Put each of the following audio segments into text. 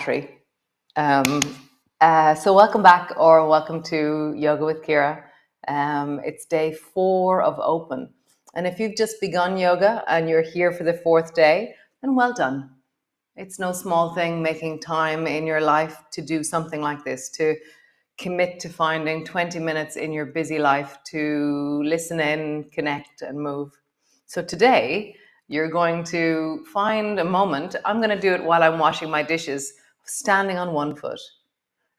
battery. Um, so welcome back, or welcome to Yoga with Ciara. It's day 4 of Open. And if you've just begun yoga and you're here for the 4th day, then well done. It's no small thing making time in your life to do something like this, to commit to finding 20 minutes in your busy life to listen in, connect, and move. So today, you're going to find a moment. I'm going to do it while I'm washing my dishes, standing on one foot.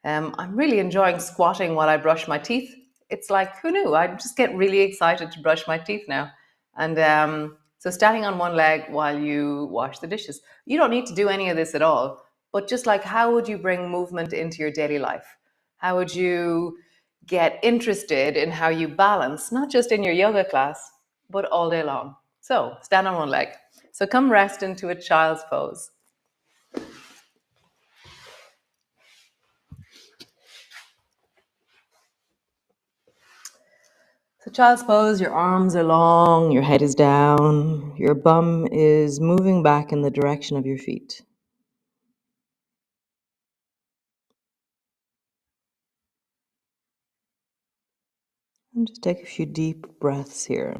I'm really enjoying squatting while I brush my teeth. It's like, who knew? I just get really excited to brush my teeth now. And so standing on one leg while you wash the dishes. You don't need to do any of this at all, but just like, how would you bring movement into your daily life? How would you get interested in how you balance, not just in your yoga class, but all day long? So stand on one leg. So come rest into a child's pose. So child's pose, your arms are long, your head is down, your bum is moving back in the direction of your feet. And just take a few deep breaths here.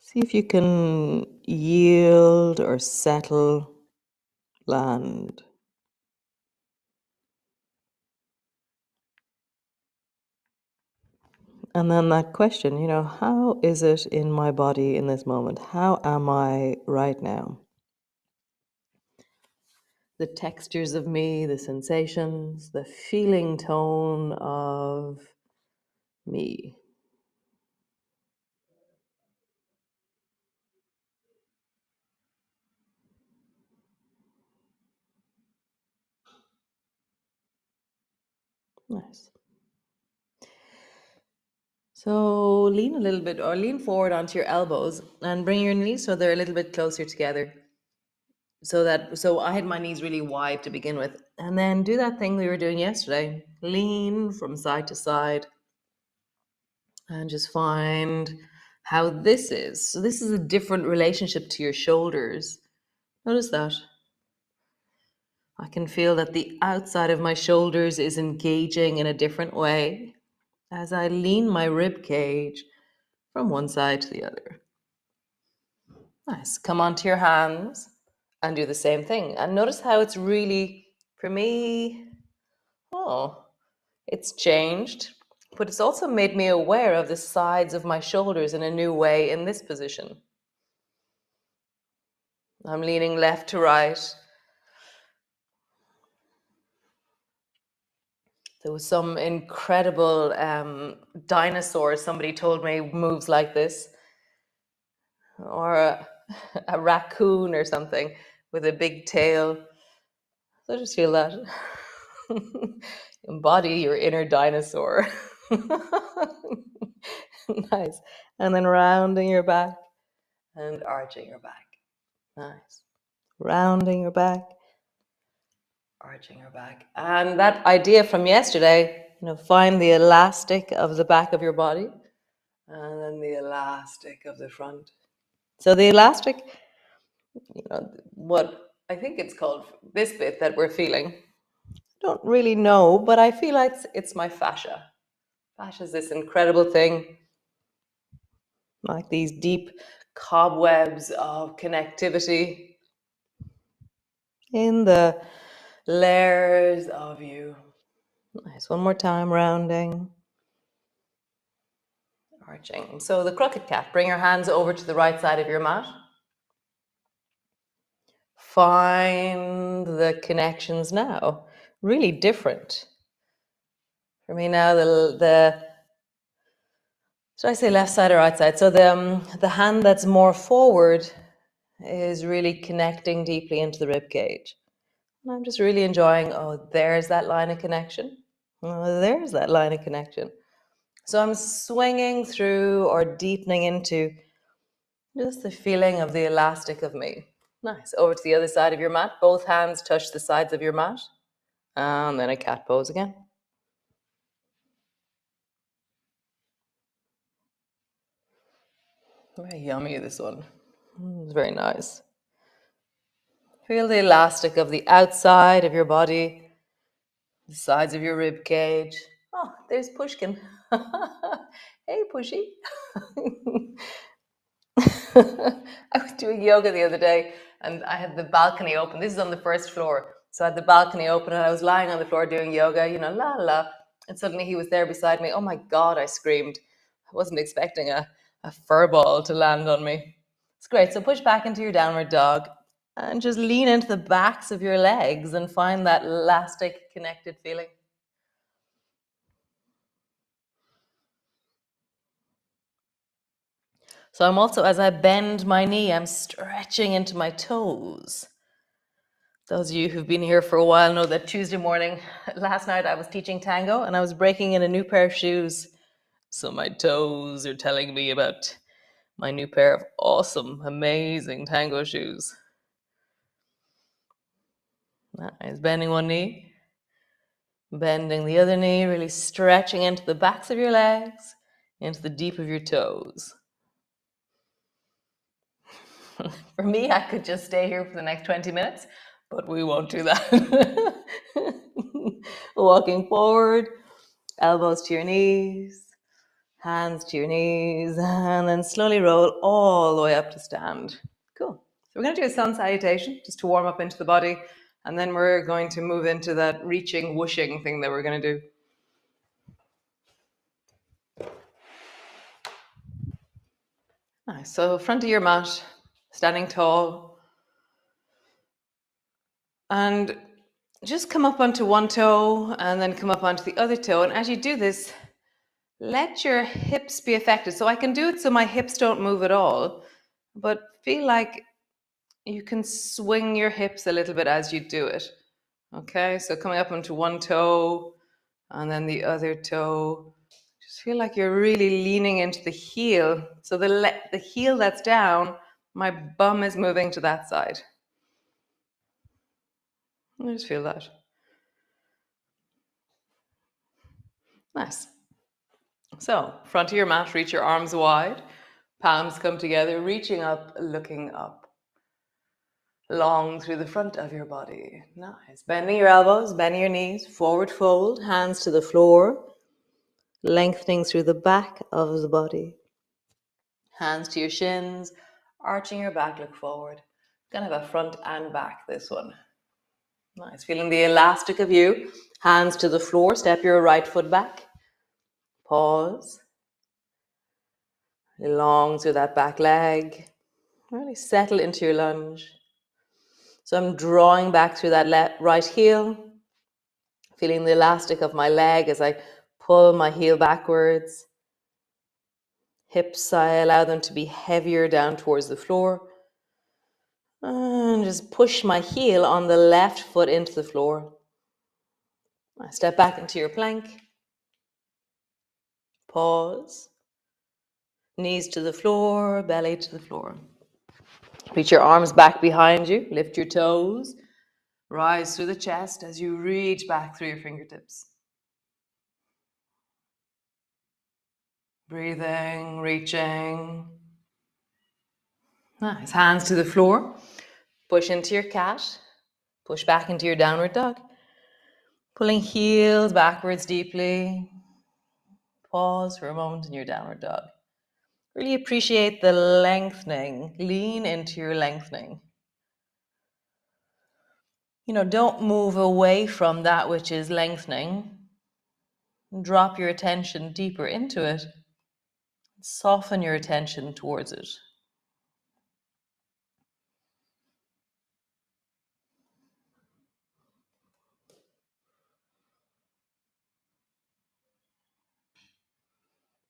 See if you can yield or settle, land. And then that question, how is it in my body in this moment? How am I right now? The textures of me, the sensations, the feeling tone of me. Nice. So lean a little bit, or lean forward onto your elbows and bring your knees so they're a little bit closer together. So I had my knees really wide to begin with. And then do that thing we were doing yesterday. Lean from side to side and just find how this is. So this is a different relationship to your shoulders. Notice that. I can feel that the outside of my shoulders is engaging in a different way as I lean my rib cage from one side to the other. Nice. Come onto your hands and do the same thing. And notice how it's really, for me, it's changed, but it's also made me aware of the sides of my shoulders in a new way in this position. I'm leaning left to right. There was some incredible dinosaur, somebody told me, moves like this, or a raccoon or something with a big tail. So I just feel that. Embody your inner dinosaur. Nice. And then rounding your back and arching your back. Nice. Rounding your back, arching your back. And that idea from yesterday, find the elastic of the back of your body and then the elastic of the front. So the elastic, what I think it's called, this bit that we're feeling, don't really know, but I feel like it's my fascia. Fascia is this incredible thing, like these deep cobwebs of connectivity in the layers of you. Nice. One more time, rounding, arching. So the crooked cat, bring your hands over to the right side of your mat. Find the connections now. Really different. For me now, should I say left side or right side? So the hand that's more forward is really connecting deeply into the rib cage. And I'm just really enjoying, there's that line of connection. Oh, there's that line of connection. So I'm swinging through or deepening into just the feeling of the elastic of me. Nice. Over to the other side of your mat. Both hands touch the sides of your mat. And then a cat pose again. Very yummy, this one. It's very nice. Feel the elastic of the outside of your body, the sides of your rib cage. Oh, there's Pushkin. Hey, Pushy. I was doing yoga the other day and I had the balcony open. This is on the first floor. So I had the balcony open and I was lying on the floor doing yoga, la la. And suddenly he was there beside me. Oh my God, I screamed. I wasn't expecting a fur ball to land on me. It's great. So push back into your downward dog and just lean into the backs of your legs and find that elastic connected feeling. So I'm also, as I bend my knee, I'm stretching into my toes. Those of you who've been here for a while know that Tuesday morning, last night, I was teaching tango and I was breaking in a new pair of shoes. So my toes are telling me about my new pair of awesome, amazing tango shoes. Nice. Bending one knee, bending the other knee, really stretching into the backs of your legs, into the deep of your toes. For me, I could just stay here for the next 20 minutes, but we won't do that. Walking forward, elbows to your knees, hands to your knees, and then slowly roll all the way up to stand. Cool. So we're going to do a sun salutation just to warm up into the body, and then we're going to move into that reaching, whooshing thing that we're going to do. Nice. So front of your mat, standing tall, and just come up onto one toe and then come up onto the other toe. And as you do this, let your hips be affected. So I can do it so my hips don't move at all, but feel like you can swing your hips a little bit as you do it. Okay, so coming up onto one toe and then the other toe. Just feel like you're really leaning into the heel. So the heel that's down, my bum is moving to that side. I just feel that. Nice. So, front of your mat, reach your arms wide. Palms come together, reaching up, looking up. Long through the front of your body. Nice. Bending your elbows, bending your knees, forward fold, hands to the floor. Lengthening through the back of the body. Hands to your shins, arching your back, look forward. Gonna have a front and back this one. Nice. Feeling the elastic of you. Hands to the floor, step your right foot back. Pause. Long through that back leg. Really settle into your lunge. So I'm drawing back through that right heel. Feeling the elastic of my leg as I pull my heel backwards. Hips, I allow them to be heavier down towards the floor. And just push my heel on the left foot into the floor. I step back into your plank. Pause. Knees to the floor, belly to the floor. Reach your arms back behind you. Lift your toes. Rise through the chest as you reach back through your fingertips. Breathing, reaching. Nice. Hands to the floor. Push into your cat. Push back into your downward dog. Pulling heels backwards deeply. Pause for a moment in your downward dog. Really appreciate the lengthening. Lean into your lengthening. Don't move away from that which is lengthening. Drop your attention deeper into it. Soften your attention towards it.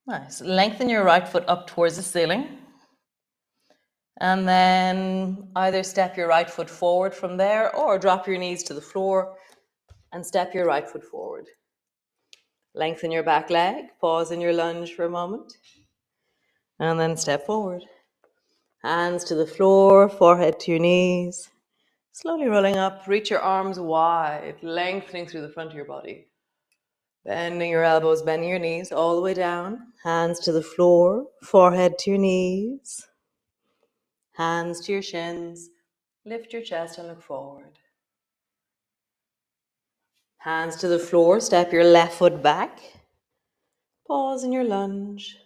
Nice. Lengthen your right foot up towards the ceiling. And then either step your right foot forward from there or drop your knees to the floor and step your right foot forward. Lengthen your back leg. Pause in your lunge for a moment. And then step forward. Hands to the floor, forehead to your knees. Slowly rolling up, reach your arms wide, lengthening through the front of your body. Bending your elbows, bending your knees all the way down. Hands to the floor, forehead to your knees. Hands to your shins. Lift your chest and look forward. Hands to the floor, step your left foot back. Pause in your lunge.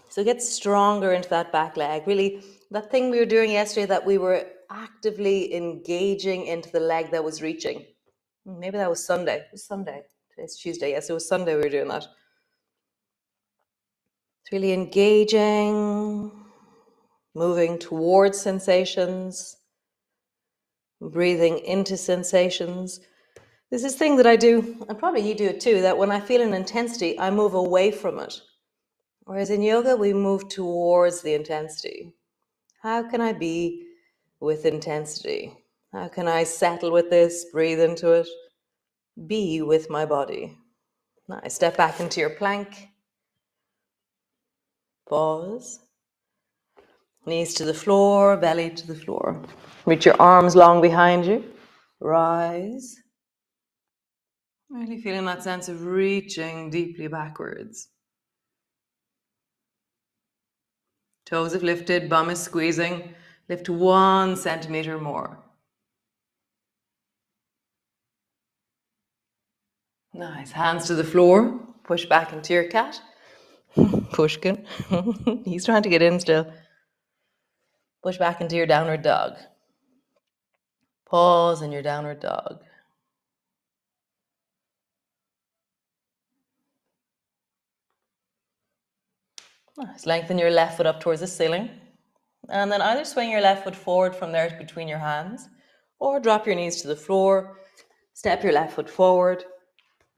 So get stronger into that back leg. Really, that thing we were doing yesterday that we were actively engaging into the leg that was reaching. Maybe that was Sunday. It was Sunday. Today's Tuesday. Yes, it was Sunday we were doing that. It's really engaging, moving towards sensations, breathing into sensations. There's this thing that I do, and probably you do it too, that when I feel an intensity, I move away from it. Whereas in yoga, we move towards the intensity. How can I be with intensity? How can I settle with this, breathe into it, be with my body? Nice. Step back into your plank. Pause. Knees to the floor, belly to the floor. Reach your arms long behind you. Rise. Really feeling that sense of reaching deeply backwards. Toes have lifted, bum is squeezing. Lift 1 centimeter more. Nice. Hands to the floor. Push back into your cat. Pushkin. He's trying to get in still. Push back into your downward dog. Pause in your downward dog. Nice. Lengthen your left foot up towards the ceiling. And then either swing your left foot forward from there between your hands, or drop your knees to the floor. Step your left foot forward.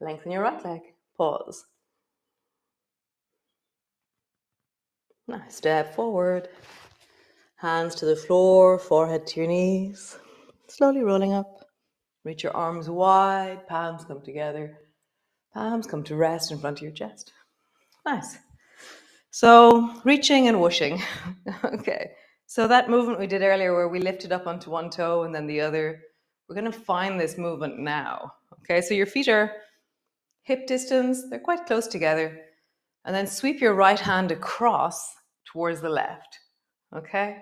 Lengthen your right leg. Pause. Nice. Step forward. Hands to the floor, forehead to your knees. Slowly rolling up. Reach your arms wide, palms come together. Palms come to rest in front of your chest. Nice. So reaching and whooshing. Okay. So that movement we did earlier where we lifted up onto one toe and then the other, we're going to find this movement now. Okay. So your feet are hip distance. They're quite close together. And then sweep your right hand across towards the left. Okay.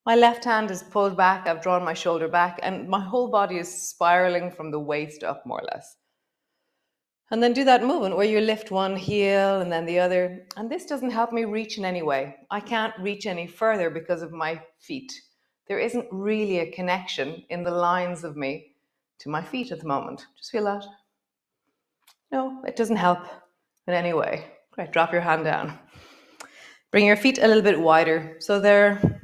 My left hand is pulled back. I've drawn my shoulder back and my whole body is spiraling from the waist up more or less. And then do that movement where you lift one heel and then the other. And this doesn't help me reach in any way. I can't reach any further because of my feet. There isn't really a connection in the lines of me to my feet at the moment. Just feel that? No, it doesn't help in any way. Great, drop your hand down. Bring your feet a little bit wider. So they're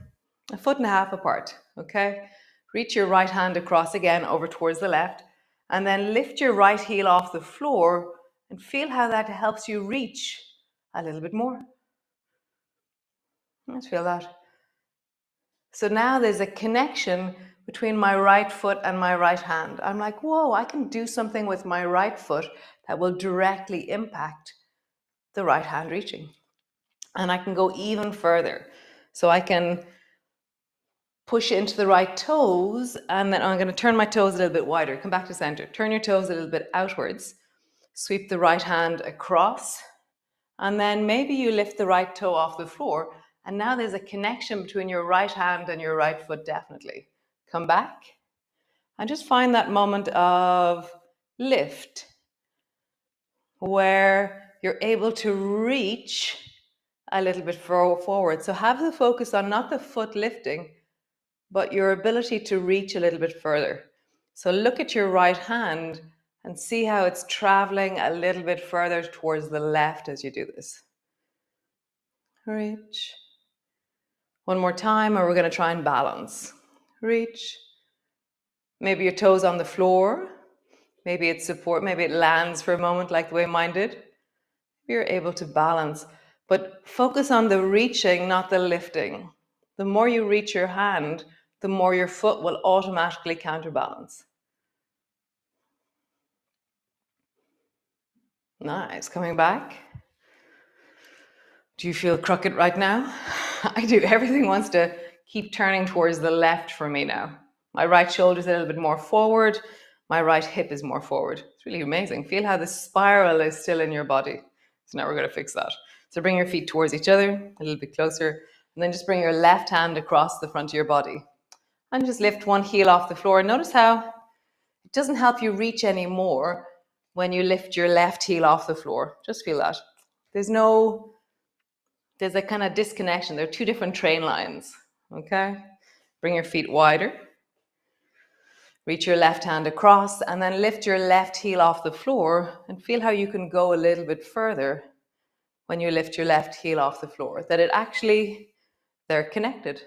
1.5 feet apart, okay? Reach your right hand across again over towards the left. And then lift your right heel off the floor and feel how that helps you reach a little bit more. Let's feel that. So now there's a connection between my right foot and my right hand. I'm like, whoa, I can do something with my right foot that will directly impact the right hand reaching. And I can go even further. So I can push into the right toes, and then I'm going to turn my toes a little bit wider. Come back to center. Turn your toes a little bit outwards. Sweep the right hand across, and then maybe you lift the right toe off the floor, and now there's a connection between your right hand and your right foot, definitely. Come back, and just find that moment of lift, where you're able to reach a little bit forward. So have the focus on not the foot lifting, but your ability to reach a little bit further. So look at your right hand and see how it's traveling a little bit further towards the left as you do this. Reach. One more time, and we're going to try and balance. Reach. Maybe your toes on the floor. Maybe it's support. Maybe it lands for a moment like the way mine did. You're able to balance, but focus on the reaching, not the lifting. The more you reach your hand, the more your foot will automatically counterbalance. Nice. Coming back. Do you feel crooked right now? I do. Everything wants to keep turning towards the left for me now. My right shoulder is a little bit more forward. My right hip is more forward. It's really amazing. Feel how the spiral is still in your body. So now we're going to fix that. So bring your feet towards each other, a little bit closer. And then just bring your left hand across the front of your body. And just lift one heel off the floor. Notice how it doesn't help you reach anymore when you lift your left heel off the floor. Just feel that. There's a kind of disconnection. There are two different train lines. Okay? Bring your feet wider. Reach your left hand across and then lift your left heel off the floor and feel how you can go a little bit further when you lift your left heel off the floor. That they're connected.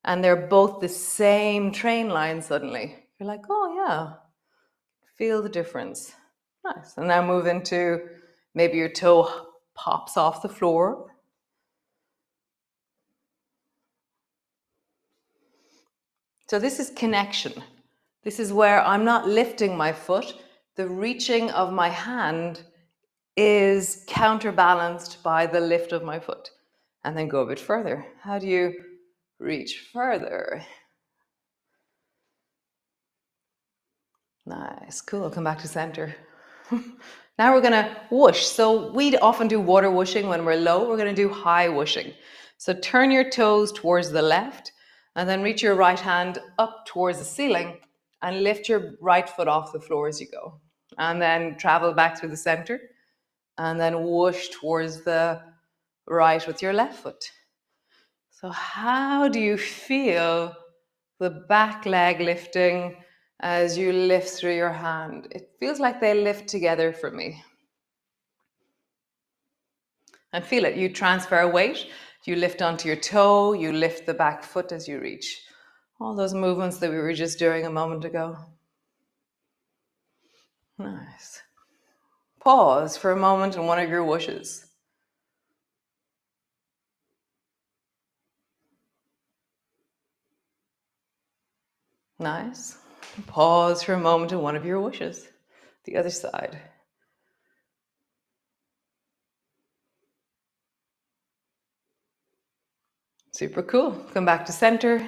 And they're both the same train line suddenly. You're like, oh yeah, feel the difference. Nice. And now move into maybe your toe pops off the floor. So this is connection. This is where I'm not lifting my foot. The reaching of my hand is counterbalanced by the lift of my foot. And then go a bit further. How do you reach further? Nice, cool. Come back to center. Now we're gonna whoosh. So we often do water whooshing when we're low. We're gonna do high whooshing. So turn your toes towards the left and then reach your right hand up towards the ceiling and lift your right foot off the floor as you go. And then travel back through the center and then whoosh towards the right with your left foot. So how do you feel the back leg lifting as you lift through your hand? It feels like they lift together for me. And feel it. You transfer weight, you lift onto your toe, you lift the back foot as you reach. All those movements that we were just doing a moment ago. Nice. Pause for a moment in one of your whooshes. Nice. Pause for a moment in one of your whooshes. The other side. Super cool. Come back to center.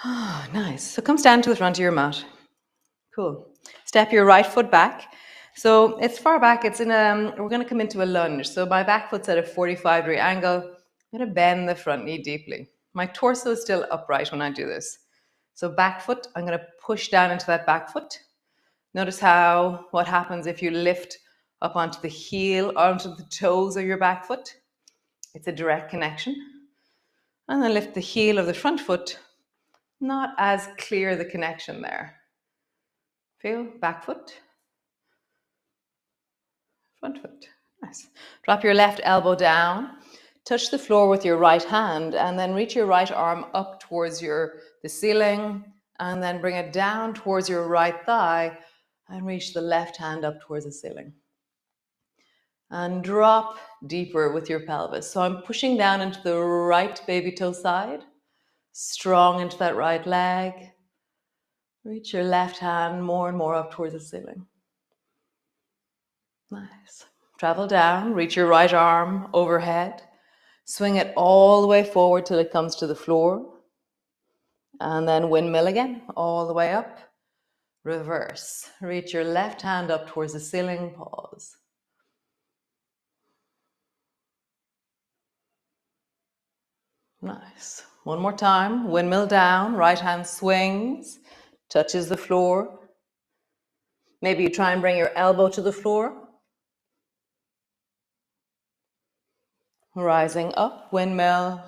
Ah, nice. So come stand to the front of your mat. Cool. Step your right foot back. So it's far back. We're going to come into a lunge. So my back foot's at a 45-degree angle. I'm going to bend the front knee deeply. My torso is still upright when I do this. So back foot, I'm going to push down into that back foot. Notice what happens if you lift up onto the heel, onto the toes of your back foot. It's a direct connection. And then lift the heel of the front foot. Not as clear the connection there. Feel back foot, front foot. Nice. Drop your left elbow down. Touch the floor with your right hand and then reach your right arm up towards the ceiling and then bring it down towards your right thigh and reach the left hand up towards the ceiling. And drop deeper with your pelvis. So I'm pushing down into the right baby toe side, strong into that right leg. Reach your left hand more and more up towards the ceiling. Nice. Travel down, reach your right arm overhead. Swing it all the way forward till it comes to the floor. And then windmill again, all the way up. Reverse. Reach your left hand up towards the ceiling. Pause. Nice. One more time. Windmill down, right hand swings, touches the floor. Maybe you try and bring your elbow to the floor. Rising up, windmill,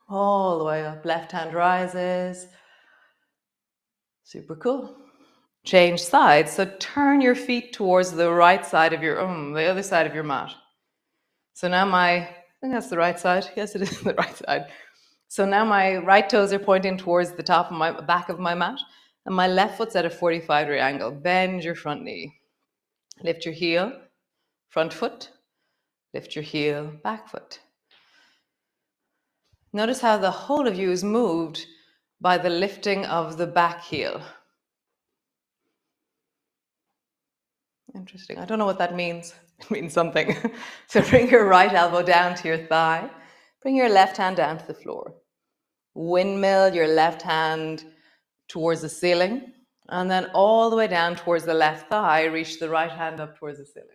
all the way up. Left hand rises. Super cool. Change sides. So turn your feet towards the right side of the other side of your mat. So now I think that's the right side. Yes, it is the right side. So now my right toes are pointing towards the back of my mat, and my left foot's at a 45-degree angle. Bend your front knee. Lift your heel, front foot. Lift your heel, back foot. Notice how the whole of you is moved by the lifting of the back heel. Interesting. I don't know what that means. It means something. So bring your right elbow down to your thigh. Bring your left hand down to the floor. Windmill your left hand towards the ceiling. And then all the way down towards the left thigh, reach the right hand up towards the ceiling.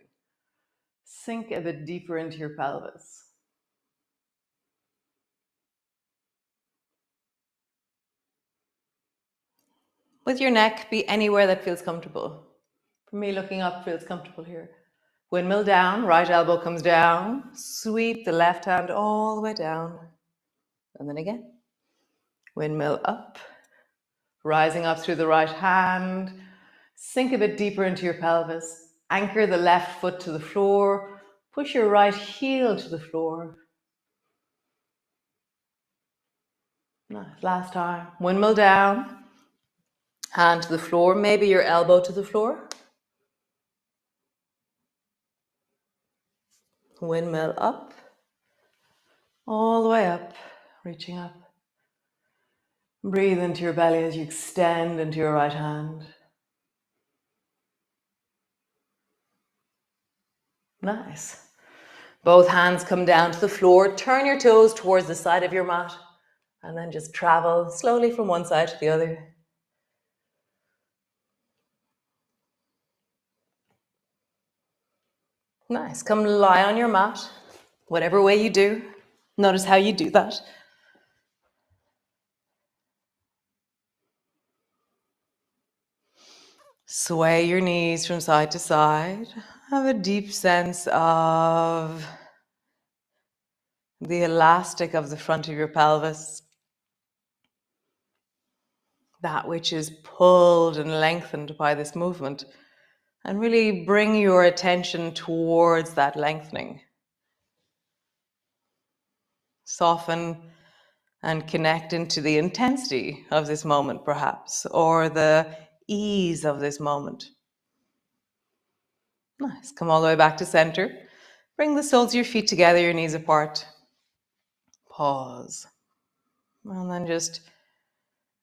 Sink a bit deeper into your pelvis. with your neck, be anywhere that feels comfortable. For me, looking up feels comfortable here. Windmill down, right elbow comes down. Sweep the left hand all the way down. And then again. Windmill up, rising up through the right hand. Sink a bit deeper into your pelvis. Anchor the left foot to the floor. Push your right heel to the floor. Nice. Last time. Windmill down. Hand to the floor. Maybe your elbow to the floor. Windmill up. All the way up. Reaching up. Breathe into your belly as you extend into your right hand. Nice. Both hands come down to the floor. Turn your toes towards the side of your mat. And then just travel slowly from one side to the other. Nice. Come lie on your mat, whatever way you do. Notice how you do that. Sway your knees from side to side. Have a deep sense of the elastic of the front of your pelvis. That which is pulled and lengthened by this movement. And really bring your attention towards that lengthening. Soften and connect into the intensity of this moment, perhaps, or the ease of this moment. Nice. Come all the way back to center. Bring the soles of your feet together, your knees apart. Pause. And then just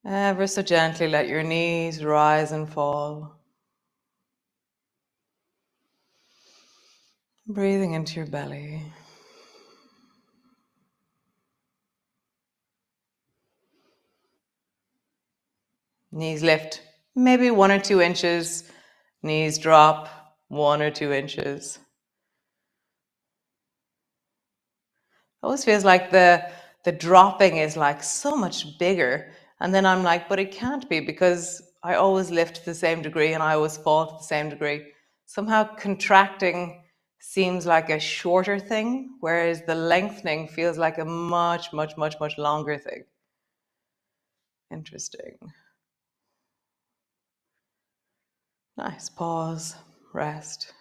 ever so gently let your knees rise and fall. Breathing into your belly. Knees lift, maybe 1 or 2 inches. Knees drop 1 or 2 inches. Always feels like the dropping is like so much bigger. And then I'm like, but it can't be because I always lift to the same degree and I always fall to the same degree. Somehow contracting seems like a shorter thing, whereas the lengthening feels like a much, much, much, much longer thing. Interesting. Nice. Pause. Rest.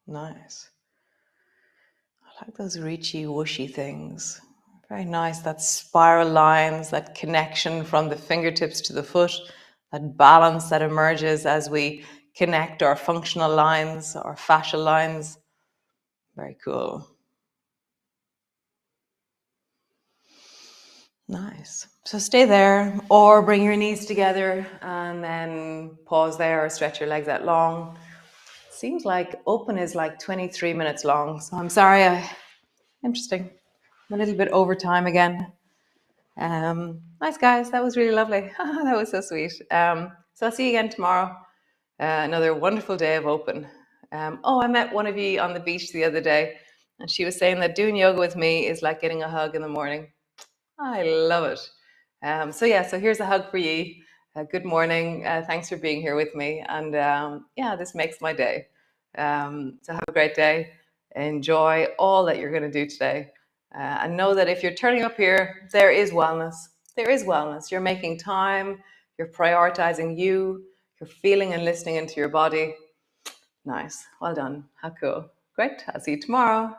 Nice. I like those reachy, wooshy things. Very nice, that spiral lines, that connection from the fingertips to the foot, that balance that emerges as we connect our functional lines, our fascial lines. Very cool. Nice. So stay there or bring your knees together and then pause there or stretch your legs out long. Seems like open is like 23 minutes long. So I'm sorry. Interesting. I'm a little bit over time again. Nice guys, that was really lovely. That was so sweet. So I'll see you again tomorrow. Another wonderful day of open. I met one of you on the beach the other day, and she was saying that doing yoga with me is like getting a hug in the morning. I love it. So here's a hug for you. Good morning. Thanks for being here with me. And this makes my day. So have a great day. Enjoy all that you're going to do today. And know that if you're turning up here, there is wellness. There is wellness. You're making time. You're prioritizing you. You're feeling and listening into your body. Nice. Well done. How cool. Great. I'll see you tomorrow.